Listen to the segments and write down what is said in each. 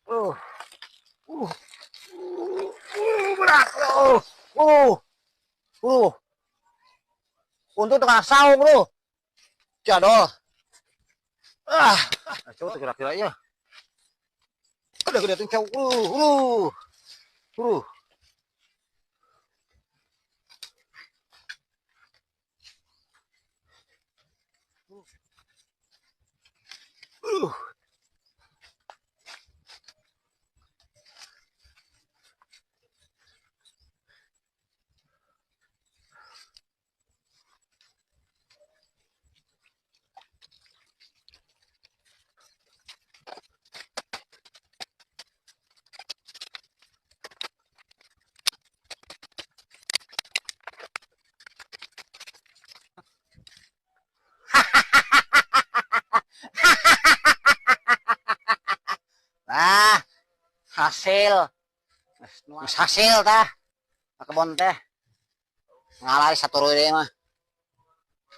Uh, uh, berat, untuk tukang saung bro, jadol. Coba tuh kira-kira ya. Udah gede tuh cowok. Uh. Nah, hasil tah kebon teh ngalari satu rude mah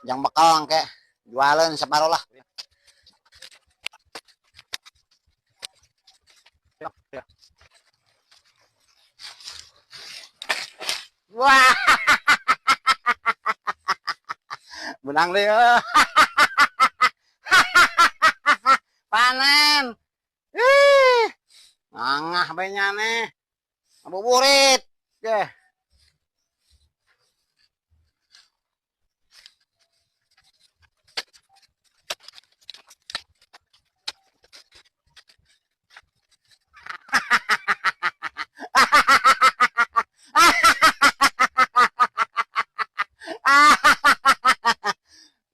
jang bekal angke jualan separuh lah. Wah, benang deh. Panen. Ngangah benyane. Ngabuburit. Deh.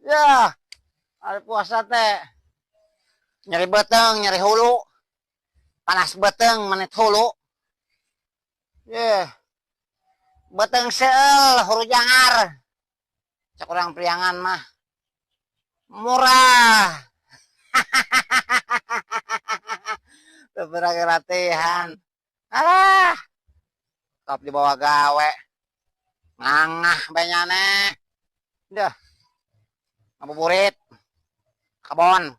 Ya, hari puasa teh nyari beteng, nyari hulu, panas beteng, menit hulu. Beteng seel, huru jangar, cek orang priangan mah murah. Beberapa latihan, top dibawa gawe, ngangah benyane, dah. Ngabuburit kebon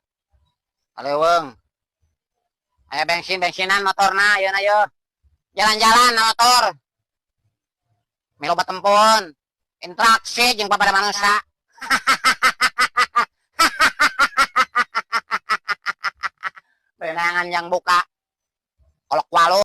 kaleweng aya bensinan motorna ayo jalan-jalan motor miloba tempun interaksi jeung pada manusia. Benangan yang buka kolok walu